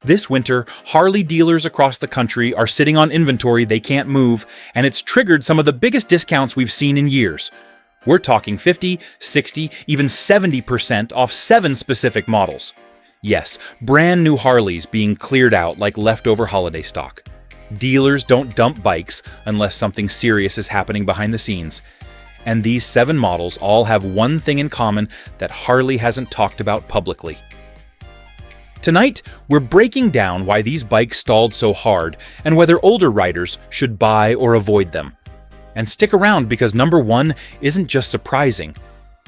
This winter, Harley dealers across the country are sitting on inventory they can't move, and it's triggered some of the biggest discounts we've seen in years. We're talking 50, 60, even 70% off 7 specific models. Yes, brand new Harleys being cleared out like leftover holiday stock. Dealers don't dump bikes unless something serious is happening behind the scenes. And these 7 models all have one thing in common that Harley hasn't talked about publicly. Tonight, we're breaking down why these bikes stalled so hard and whether older riders should buy or avoid them. And stick around because number 1 isn't just surprising,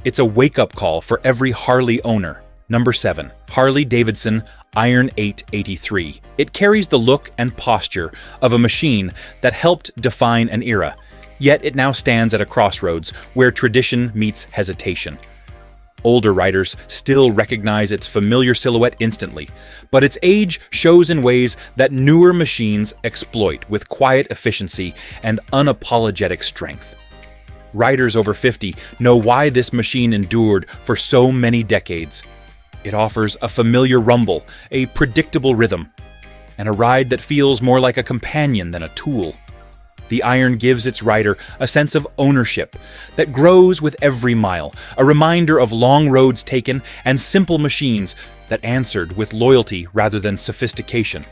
it's a wake-up call for every Harley owner. Number 7, Harley-Davidson Iron 883. It carries the look and posture of a machine that helped define an era, yet it now stands at a crossroads where tradition meets hesitation. Older riders still recognize its familiar silhouette instantly, but its age shows in ways that newer machines exploit with quiet efficiency and unapologetic strength. Riders over 50 know why this machine endured for so many decades. It offers a familiar rumble, a predictable rhythm, and a ride that feels more like a companion than a tool. The Iron gives its rider a sense of ownership that grows with every mile, a reminder of long roads taken and simple machines that answered with loyalty rather than sophistication.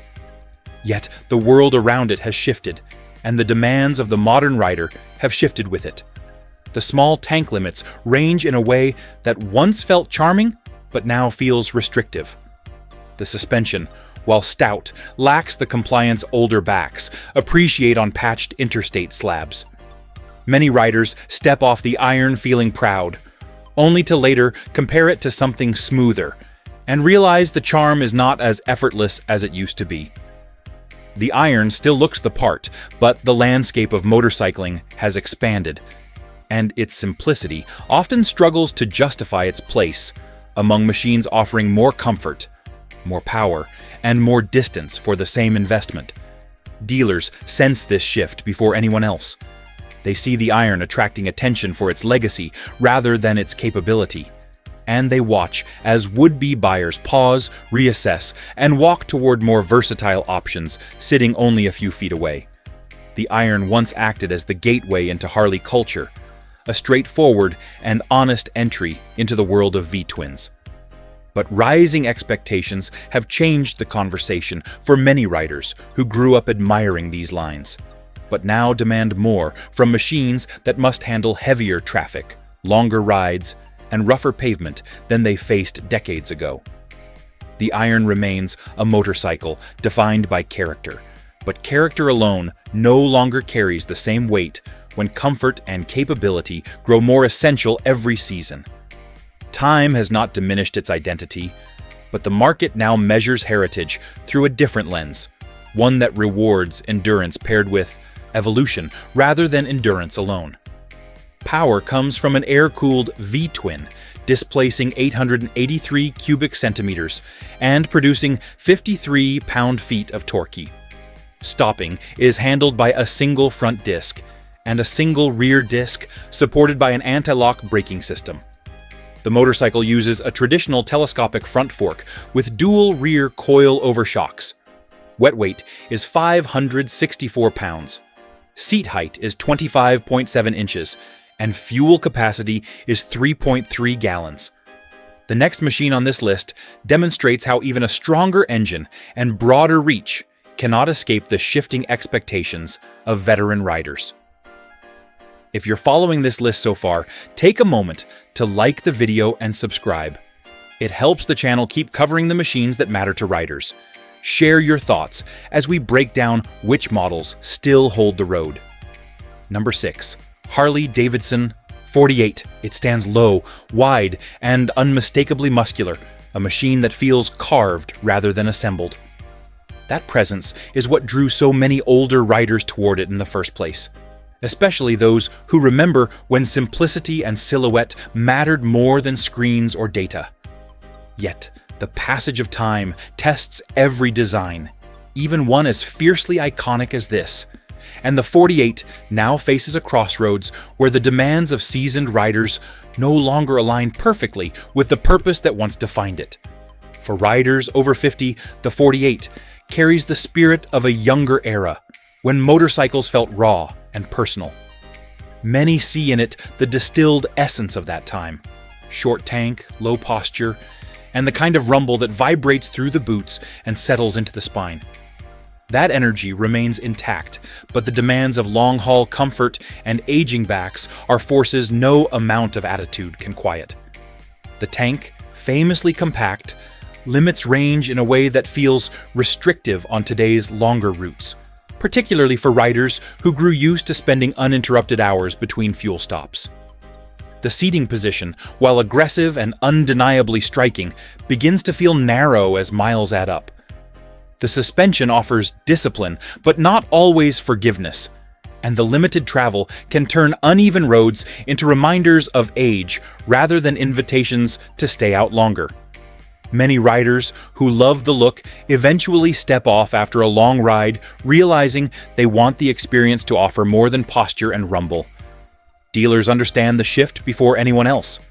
Yet the world around it has shifted, and the demands of the modern rider have shifted with it. The small tank limits range in a way that once felt charming, but now feels restrictive. The suspension, while stout, lacks the compliance older backs appreciate on patched interstate slabs. Many riders step off the Iron feeling proud, only to later compare it to something smoother, and realize the charm is not as effortless as it used to be. The Iron still looks the part, but the landscape of motorcycling has expanded, and its simplicity often struggles to justify its place among machines offering more comfort, more power, and more distance for the same investment. Dealers sense this shift before anyone else. They see the Iron attracting attention for its legacy rather than its capability. And they watch as would-be buyers pause, reassess, and walk toward more versatile options, sitting only a few feet away. The Iron once acted as the gateway into Harley culture, a straightforward and honest entry into the world of V-twins. But rising expectations have changed the conversation for many riders who grew up admiring these lines, but now demand more from machines that must handle heavier traffic, longer rides, and rougher pavement than they faced decades ago. The Iron remains a motorcycle defined by character, but character alone no longer carries the same weight when comfort and capability grow more essential every season. Time has not diminished its identity, but the market now measures heritage through a different lens, one that rewards endurance paired with evolution rather than endurance alone. Power comes from an air-cooled V-twin, displacing 883 cubic centimeters and producing 53 pound-feet of torque. Stopping is handled by a single front disc and a single rear disc supported by an anti-lock braking system. The motorcycle uses a traditional telescopic front fork with dual rear coil-over shocks. Wet weight is 564 pounds. Seat height is 25.7 inches, and fuel capacity is 3.3 gallons. The next machine on this list demonstrates how even a stronger engine and broader reach cannot escape the shifting expectations of veteran riders. If you're following this list so far, take a moment to like the video and subscribe. It helps the channel keep covering the machines that matter to riders. Share your thoughts as we break down which models still hold the road. Number 6. Harley-Davidson 48. It stands low, wide, and unmistakably muscular, a machine that feels carved rather than assembled. That presence is what drew so many older riders toward it in the first place, especially those who remember when simplicity and silhouette mattered more than screens or data. Yet, the passage of time tests every design, even one as fiercely iconic as this. And the 48 now faces a crossroads where the demands of seasoned riders no longer align perfectly with the purpose that once defined it. For riders over 50, the 48 carries the spirit of a younger era, when motorcycles felt raw and personal. Many see in it the distilled essence of that time: short tank, low posture, and the kind of rumble that vibrates through the boots and settles into the spine. That energy remains intact, but the demands of long-haul comfort and aging backs are forces no amount of attitude can quiet. The tank, famously compact, limits range in a way that feels restrictive on today's longer routes, particularly for riders who grew used to spending uninterrupted hours between fuel stops. The seating position, while aggressive and undeniably striking, begins to feel narrow as miles add up. The suspension offers discipline, but not always forgiveness, and the limited travel can turn uneven roads into reminders of age rather than invitations to stay out longer. Many riders who love the look eventually step off after a long ride, realizing they want the experience to offer more than posture and rumble. Dealers understand the shift before anyone else.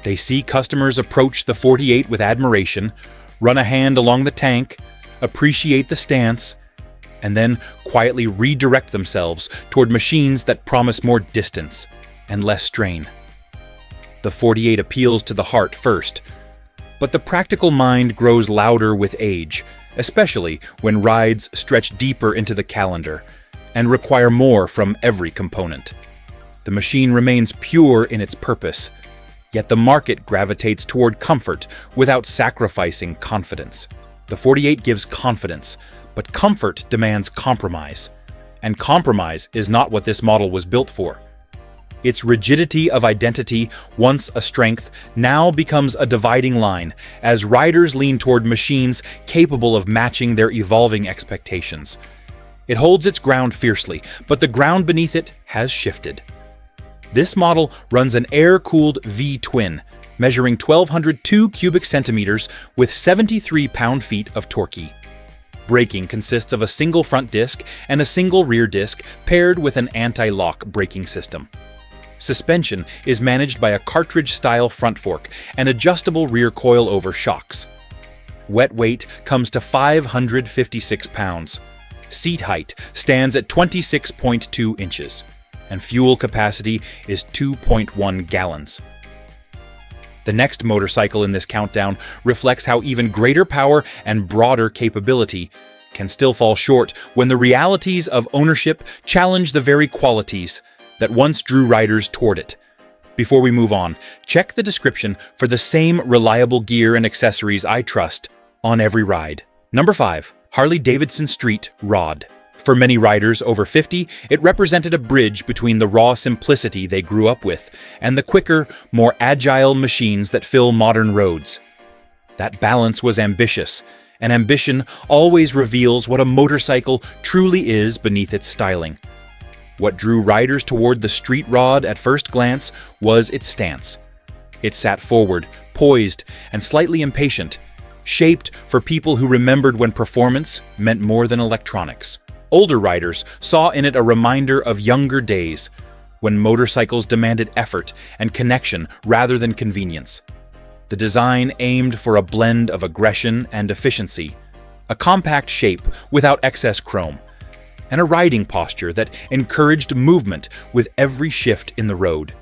They see customers approach the 48 with admiration, run a hand along the tank, appreciate the stance, and then quietly redirect themselves toward machines that promise more distance and less strain. The 48 appeals to the heart first, but the practical mind grows louder with age, especially when rides stretch deeper into the calendar and require more from every component. The machine remains pure in its purpose, yet the market gravitates toward comfort without sacrificing confidence. The 48 gives confidence, but comfort demands compromise, and compromise is not what this model was built for. Its rigidity of identity, once a strength, now becomes a dividing line as riders lean toward machines capable of matching their evolving expectations. It holds its ground fiercely, but the ground beneath it has shifted. This model runs an air-cooled V-twin, measuring 1,202 cubic centimeters with 73 pound-feet of torque. Braking consists of a single front disc and a single rear disc paired with an anti-lock braking system. Suspension is managed by a cartridge-style front fork and adjustable rear coil-over shocks. Wet weight comes to 556 pounds. Seat height stands at 26.2 inches, and fuel capacity is 2.1 gallons. The next motorcycle in this countdown reflects how even greater power and broader capability can still fall short when the realities of ownership challenge the very qualities that once drew riders toward it. Before we move on, check the description for the same reliable gear and accessories I trust on every ride. Number 5. Harley-Davidson Street Rod. For many riders over 50, it represented a bridge between the raw simplicity they grew up with and the quicker, more agile machines that fill modern roads. That balance was ambitious, and ambition always reveals what a motorcycle truly is beneath its styling. What drew riders toward the Street Rod at first glance was its stance. It sat forward, poised, and slightly impatient, shaped for people who remembered when performance meant more than electronics. Older riders saw in it a reminder of younger days, when motorcycles demanded effort and connection rather than convenience. The design aimed for a blend of aggression and efficiency, a compact shape without excess chrome, and a riding posture that encouraged movement with every shift in the road.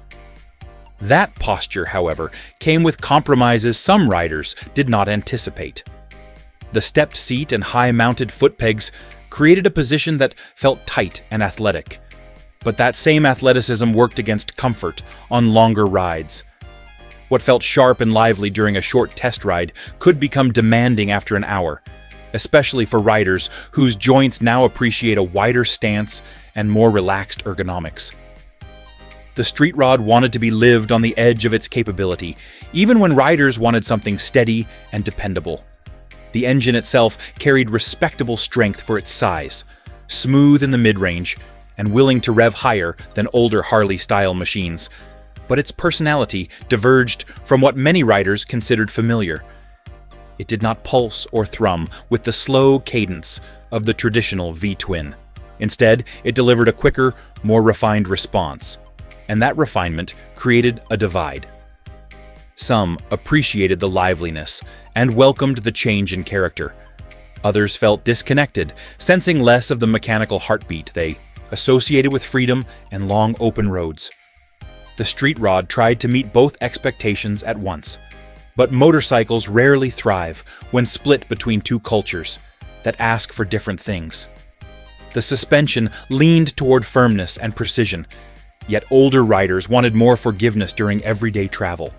That posture, however, came with compromises some riders did not anticipate. The stepped seat and high-mounted foot pegs created a position that felt tight and athletic, but that same athleticism worked against comfort on longer rides. What felt sharp and lively during a short test ride could become demanding after an hour, especially for riders whose joints now appreciate a wider stance and more relaxed ergonomics. The Street Rod wanted to be lived on the edge of its capability, even when riders wanted something steady and dependable. The engine itself carried respectable strength for its size, smooth in the mid-range, and willing to rev higher than older Harley-style machines. But its personality diverged from what many riders considered familiar. It did not pulse or thrum with the slow cadence of the traditional V-twin. Instead, it delivered a quicker, more refined response, and that refinement created a divide. Some appreciated the liveliness and welcomed the change in character. Others felt disconnected, sensing less of the mechanical heartbeat they associated with freedom and long open roads. The Street Rod tried to meet both expectations at once, but motorcycles rarely thrive when split between two cultures that ask for different things. The suspension leaned toward firmness and precision, yet older riders wanted more forgiveness during everyday travel.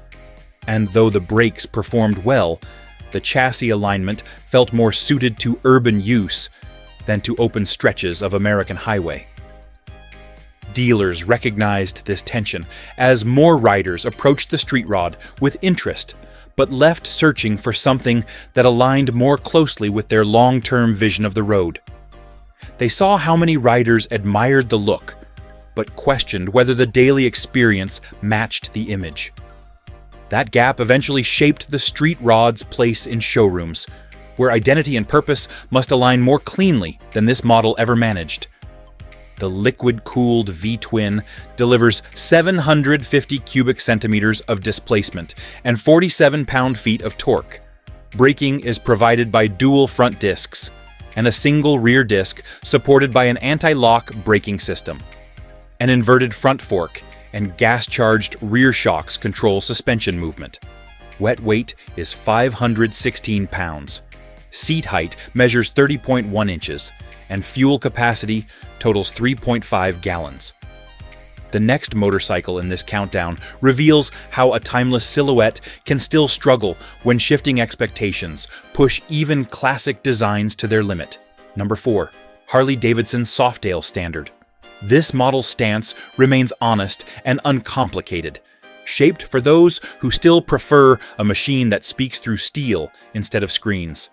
And though the brakes performed well, the chassis alignment felt more suited to urban use than to open stretches of American highway. Dealers recognized this tension as more riders approached the Street Rod with interest, but left searching for something that aligned more closely with their long-term vision of the road. They saw how many riders admired the look, but questioned whether the daily experience matched the image. That gap eventually shaped the Street Rod's place in showrooms, where identity and purpose must align more cleanly than this model ever managed. The liquid-cooled V-twin delivers 750 cubic centimeters of displacement and 47 pound-feet of torque. Braking is provided by dual front discs and a single rear disc supported by an anti-lock braking system. An inverted front fork and gas-charged rear shocks control suspension movement. Wet weight is 516 pounds. Seat height measures 30.1 inches, and fuel capacity totals 3.5 gallons. The next motorcycle in this countdown reveals how a timeless silhouette can still struggle when shifting expectations push even classic designs to their limit. Number 4. Harley-Davidson Softail Standard. This model's stance remains honest and uncomplicated, shaped for those who still prefer a machine that speaks through steel instead of screens.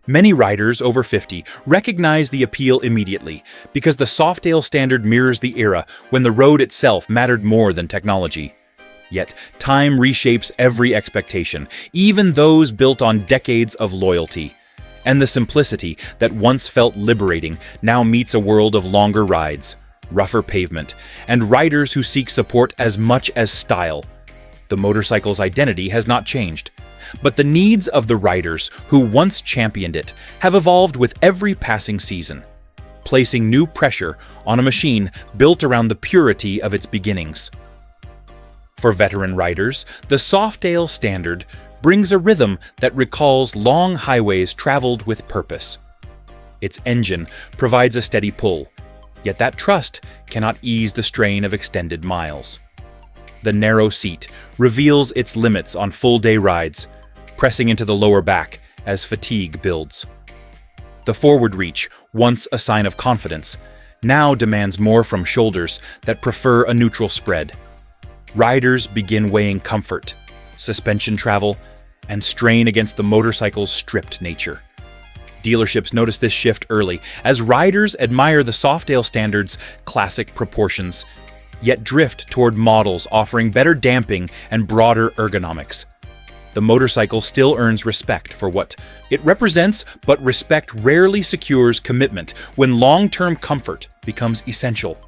Many riders over 50 recognize the appeal immediately because the Softail Standard mirrors the era when the road itself mattered more than technology. Yet, time reshapes every expectation, even those built on decades of loyalty. And the simplicity that once felt liberating now meets a world of longer rides, rougher pavement, and riders who seek support as much as style. The motorcycle's identity has not changed, but the needs of the riders who once championed it have evolved with every passing season, placing new pressure on a machine built around the purity of its beginnings. For veteran riders, the Softail Standard brings a rhythm that recalls long highways traveled with purpose. Its engine provides a steady pull, yet that trust cannot ease the strain of extended miles. The narrow seat reveals its limits on full-day rides, pressing into the lower back as fatigue builds. The forward reach, once a sign of confidence, now demands more from shoulders that prefer a neutral spread. Riders begin weighing comfort, suspension travel, and strain against the motorcycle's stripped nature. Dealerships notice this shift early as riders admire the Softail Standard's classic proportions, yet drift toward models offering better damping and broader ergonomics. The motorcycle still earns respect for what it represents, but respect rarely secures commitment when long-term comfort becomes essential.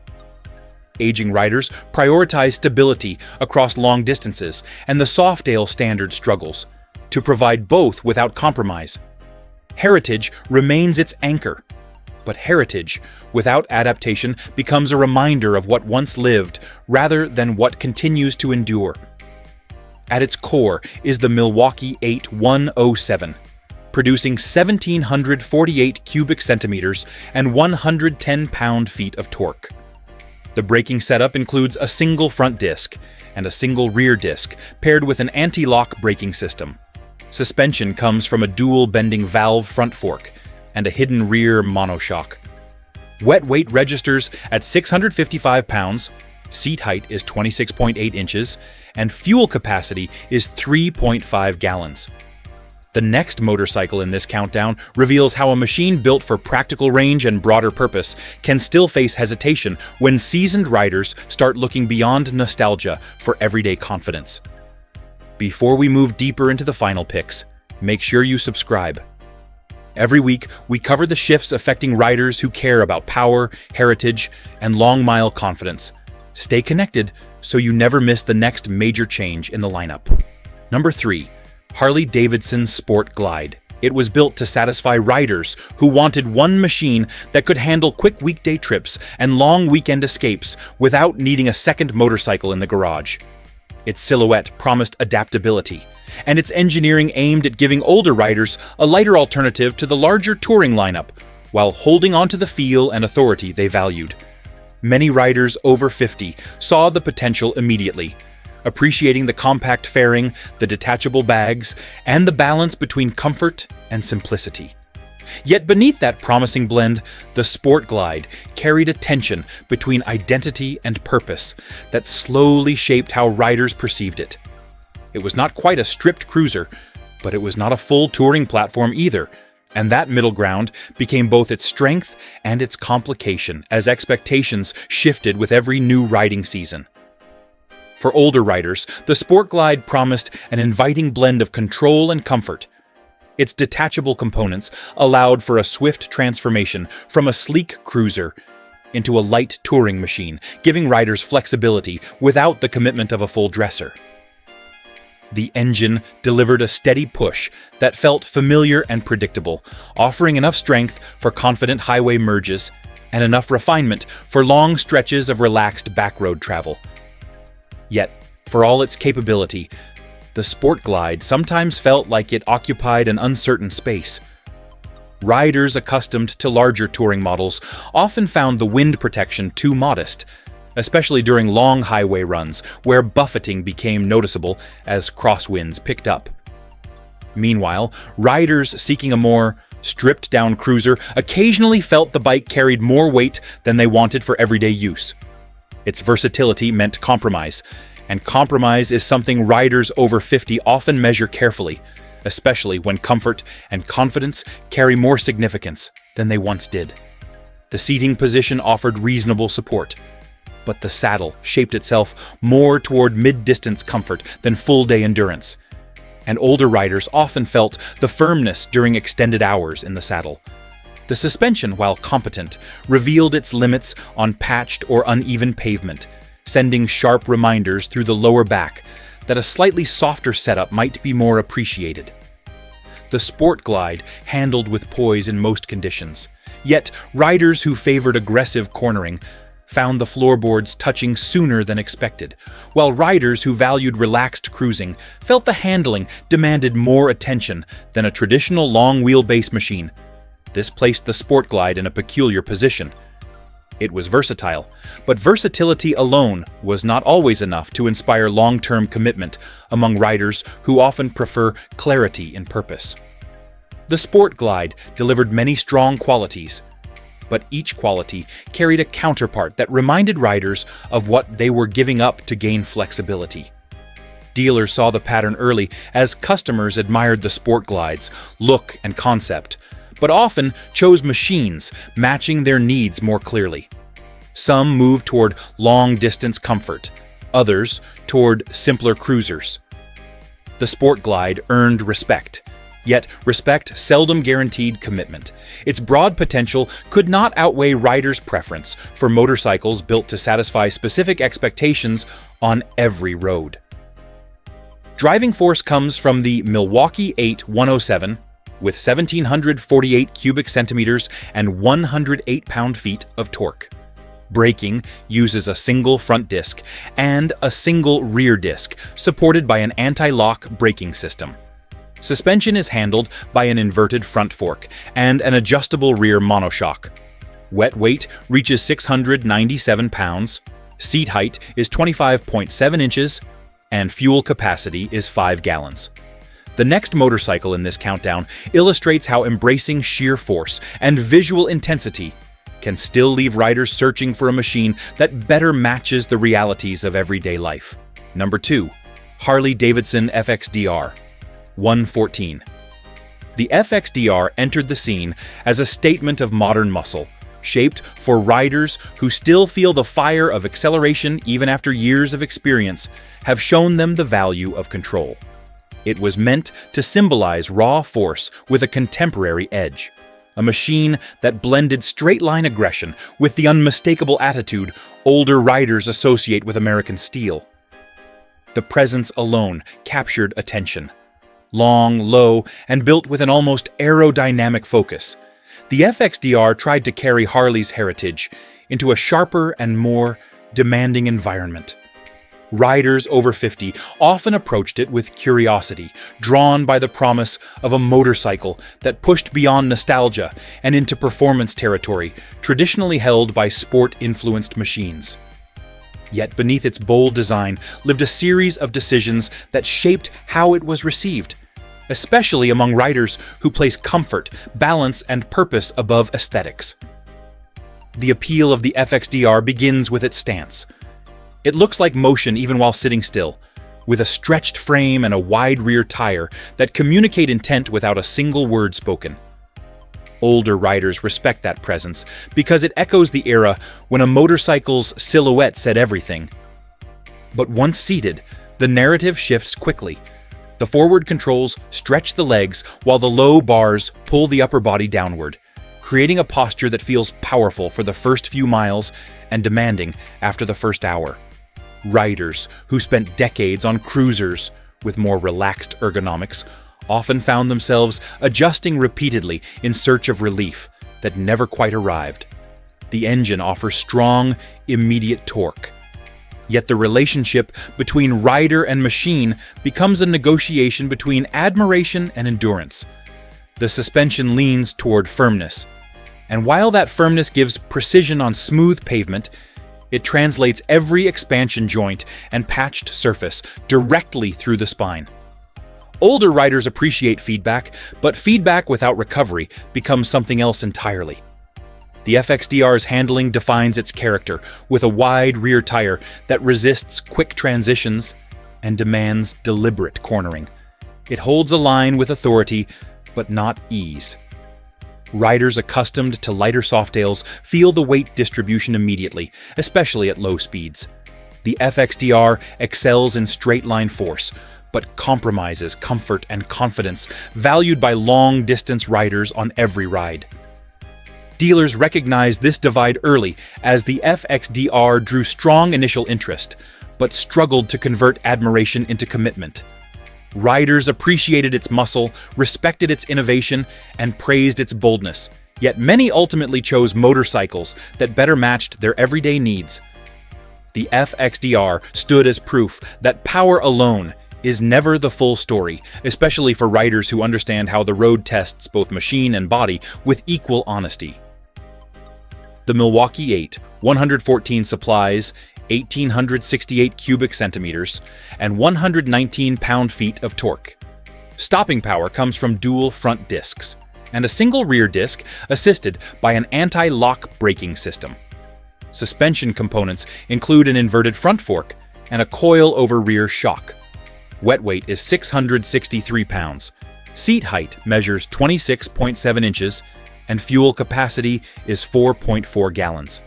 Aging riders prioritize stability across long distances, and the Softail Standard struggles to provide both without compromise. Heritage remains its anchor, but heritage without adaptation becomes a reminder of what once lived rather than what continues to endure. At its core is the Milwaukee 8107, producing 1,748 cubic centimeters and 110 pound-feet of torque. The braking setup includes a single front disc and a single rear disc paired with an anti-lock braking system. Suspension comes from a dual bending valve front fork and a hidden rear monoshock. Wet weight registers at 655 pounds, seat height is 26.8 inches, and fuel capacity is 3.5 gallons. The next motorcycle in this countdown reveals how a machine built for practical range and broader purpose can still face hesitation when seasoned riders start looking beyond nostalgia for everyday confidence. Before we move deeper into the final picks, make sure you subscribe. Every week, we cover the shifts affecting riders who care about power, heritage, and long-mile confidence. Stay connected so you never miss the next major change in the lineup. Number 3. Harley-Davidson Sport Glide. It was built to satisfy riders who wanted one machine that could handle quick weekday trips and long weekend escapes without needing a second motorcycle in the garage. Its silhouette promised adaptability, and its engineering aimed at giving older riders a lighter alternative to the larger touring lineup, while holding onto the feel and authority they valued. Many riders over 50 saw the potential immediately, appreciating the compact fairing, the detachable bags, and the balance between comfort and simplicity. Yet beneath that promising blend, the Sport Glide carried a tension between identity and purpose that slowly shaped how riders perceived it. It was not quite a stripped cruiser, but it was not a full touring platform either, and that middle ground became both its strength and its complication as expectations shifted with every new riding season. For older riders, the Sport Glide promised an inviting blend of control and comfort. Its detachable components allowed for a swift transformation from a sleek cruiser into a light touring machine, giving riders flexibility without the commitment of a full dresser. The engine delivered a steady push that felt familiar and predictable, offering enough strength for confident highway merges and enough refinement for long stretches of relaxed backroad travel. Yet, for all its capability, the Sport Glide sometimes felt like it occupied an uncertain space. Riders accustomed to larger touring models often found the wind protection too modest, especially during long highway runs where buffeting became noticeable as crosswinds picked up. Meanwhile, riders seeking a more stripped-down cruiser occasionally felt the bike carried more weight than they wanted for everyday use. Its versatility meant compromise, and compromise is something riders over 50 often measure carefully, especially when comfort and confidence carry more significance than they once did. The seating position offered reasonable support, but the saddle shaped itself more toward mid-distance comfort than full-day endurance, and older riders often felt the firmness during extended hours in the saddle. The suspension, while competent, revealed its limits on patched or uneven pavement, sending sharp reminders through the lower back that a slightly softer setup might be more appreciated. The Sport Glide handled with poise in most conditions, yet riders who favored aggressive cornering found the floorboards touching sooner than expected, while riders who valued relaxed cruising felt the handling demanded more attention than a traditional long-wheelbase machine. This placed the Sport Glide in a peculiar position. It was versatile, but versatility alone was not always enough to inspire long-term commitment among riders who often prefer clarity in purpose. The Sport Glide delivered many strong qualities, but each quality carried a counterpart that reminded riders of what they were giving up to gain flexibility. Dealers saw the pattern early as customers admired the Sport Glide's look and concept, but often chose machines matching their needs more clearly. Some moved toward long-distance comfort, others toward simpler cruisers. The Sport Glide earned respect, yet respect seldom guaranteed commitment. Its broad potential could not outweigh riders' preference for motorcycles built to satisfy specific expectations on every road. Driving force comes from the Milwaukee 8 107, with 1,748 cubic centimeters and 108 pound-feet of torque. Braking uses a single front disc and a single rear disc, supported by an anti-lock braking system. Suspension is handled by an inverted front fork and an adjustable rear monoshock. Wet weight reaches 697 pounds, seat height is 25.7 inches, and fuel capacity is 5 gallons. The next motorcycle in this countdown illustrates how embracing sheer force and visual intensity can still leave riders searching for a machine that better matches the realities of everyday life. Number 2. Harley-Davidson FXDR 114. The FXDR entered the scene as a statement of modern muscle, shaped for riders who still feel the fire of acceleration even after years of experience have shown them the value of control. It was meant to symbolize raw force with a contemporary edge, a machine that blended straight-line aggression with the unmistakable attitude older riders associate with American steel. The presence alone captured attention. Long, low, and built with an almost aerodynamic focus, the FXDR tried to carry Harley's heritage into a sharper and more demanding environment. Riders over 50 often approached it with curiosity, drawn by the promise of a motorcycle that pushed beyond nostalgia and into performance territory traditionally held by sport-influenced machines. Yet beneath its bold design lived a series of decisions that shaped how it was received, especially among riders who place comfort, balance, and purpose above aesthetics. The appeal of the FXDR begins with its stance. It looks like motion even while sitting still, with a stretched frame and a wide rear tire that communicate intent without a single word spoken. Older riders respect that presence because it echoes the era when a motorcycle's silhouette said everything. But once seated, the narrative shifts quickly. The forward controls stretch the legs while the low bars pull the upper body downward, creating a posture that feels powerful for the first few miles and demanding after the first hour. Riders who spent decades on cruisers with more relaxed ergonomics often found themselves adjusting repeatedly in search of relief that never quite arrived. The engine offers strong, immediate torque. Yet the relationship between rider and machine becomes a negotiation between admiration and endurance. The suspension leans toward firmness, and while that firmness gives precision on smooth pavement, it translates every expansion joint and patched surface directly through the spine. Older riders appreciate feedback, but feedback without recovery becomes something else entirely. The FXDR's handling defines its character with a wide rear tire that resists quick transitions and demands deliberate cornering. It holds a line with authority, but not ease. Riders accustomed to lighter Softails feel the weight distribution immediately, especially at low speeds. The FXDR excels in straight-line force, but compromises comfort and confidence, valued by long-distance riders on every ride. Dealers recognized this divide early as the FXDR drew strong initial interest, but struggled to convert admiration into commitment. Riders appreciated its muscle, respected its innovation, and praised its boldness, yet many ultimately chose motorcycles that better matched their everyday needs. The FXDR stood as proof that power alone is never the full story, especially for riders who understand how the road tests both machine and body with equal honesty. The Milwaukee 8, 114 supplies, 1,868 cubic centimeters, and 119 pound-feet of torque. Stopping power comes from dual front discs, and a single rear disc assisted by an anti-lock braking system. Suspension components include an inverted front fork and a coil-over-rear shock. Wet weight is 663 pounds. Seat height measures 26.7 inches, and fuel capacity is 4.4 gallons.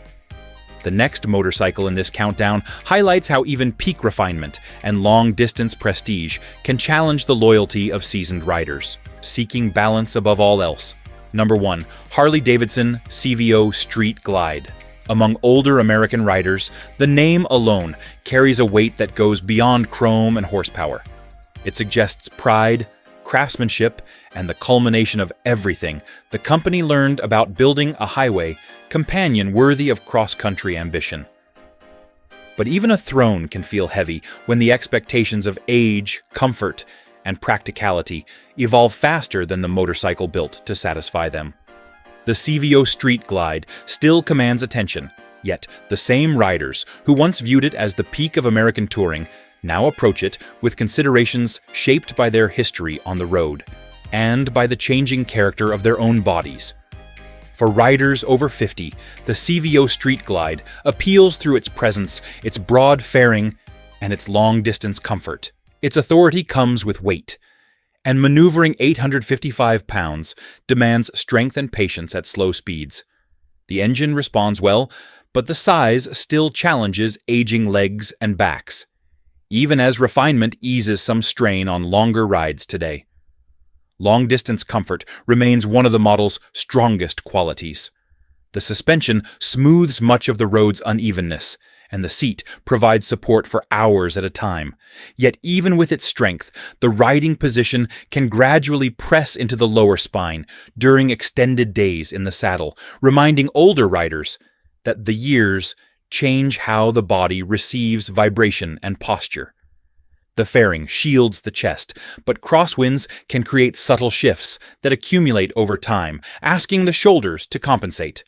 The next motorcycle in this countdown highlights how even peak refinement and long-distance prestige can challenge the loyalty of seasoned riders, seeking balance above all else. Number 1. Harley-Davidson CVO Street Glide. Among older American riders, the name alone carries a weight that goes beyond chrome and horsepower. It suggests pride, craftsmanship, and the culmination of everything the company learned about building a highway companion worthy of cross-country ambition. But even a throne can feel heavy when the expectations of age, comfort, and practicality evolve faster than the motorcycle built to satisfy them. The CVO Street Glide still commands attention, yet the same riders who once viewed it as the peak of American touring now approach it with considerations shaped by their history on the road and by the changing character of their own bodies. For riders over 50, the CVO Street Glide appeals through its presence, its broad fairing, and its long-distance comfort. Its authority comes with weight, and maneuvering 855 pounds demands strength and patience at slow speeds. The engine responds well, but the size still challenges aging legs and backs, even as refinement eases some strain on longer rides today. Long-distance comfort remains one of the model's strongest qualities. The suspension smooths much of the road's unevenness, and the seat provides support for hours at a time. Yet even with its strength, the riding position can gradually press into the lower spine during extended days in the saddle, reminding older riders that the years change how the body receives vibration and posture. The fairing shields the chest, but crosswinds can create subtle shifts that accumulate over time, asking the shoulders to compensate.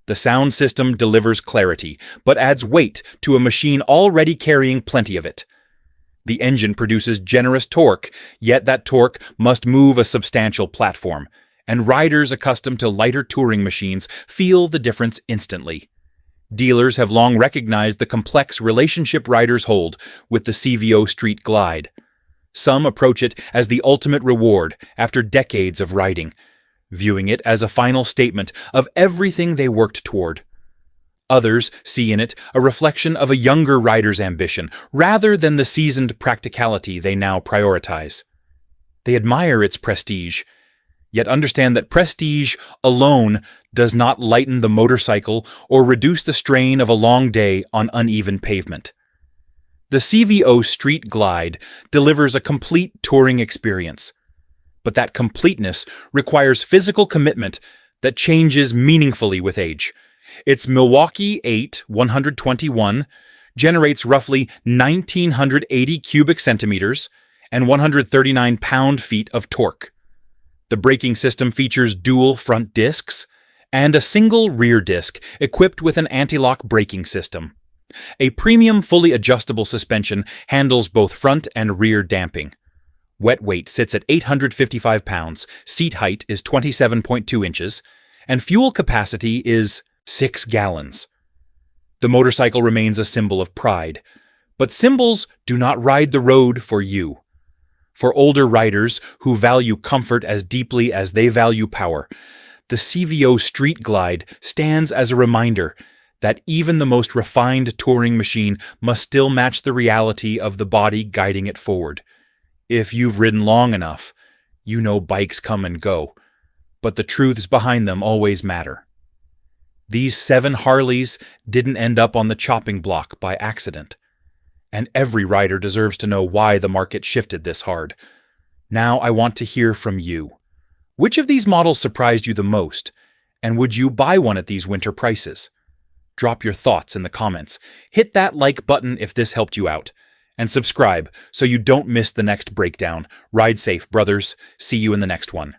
The sound system delivers clarity, but adds weight to a machine already carrying plenty of it. The engine produces generous torque, yet that torque must move a substantial platform, and riders accustomed to lighter touring machines feel the difference instantly. Dealers have long recognized the complex relationship riders hold with the CVO Street Glide. Some approach it as the ultimate reward after decades of riding, viewing it as a final statement of everything they worked toward. Others see in it a reflection of a younger rider's ambition, rather than the seasoned practicality they now prioritize. They admire its prestige, yet understand that prestige alone does not lighten the motorcycle or reduce the strain of a long day on uneven pavement. The CVO Street Glide delivers a complete touring experience, but that completeness requires physical commitment that changes meaningfully with age. Its Milwaukee 8 121 generates roughly 1,980 cubic centimeters and 139 pound-feet of torque. The braking system features dual front discs and a single rear disc equipped with an anti-lock braking system. A premium fully adjustable suspension handles both front and rear damping. Wet weight sits at 855 pounds, seat height is 27.2 inches, and fuel capacity is 6 gallons. The motorcycle remains a symbol of pride, but symbols do not ride the road for you. For older riders who value comfort as deeply as they value power, the CVO Street Glide stands as a reminder that even the most refined touring machine must still match the reality of the body guiding it forward. If you've ridden long enough, you know bikes come and go, but the truths behind them always matter. These 7 Harleys didn't end up on the chopping block by accident, and every rider deserves to know why the market shifted this hard. Now I want to hear from you. Which of these models surprised you the most, and would you buy one at these winter prices? Drop your thoughts in the comments. Hit that like button if this helped you out. And subscribe so you don't miss the next breakdown. Ride safe, brothers. See you in the next one.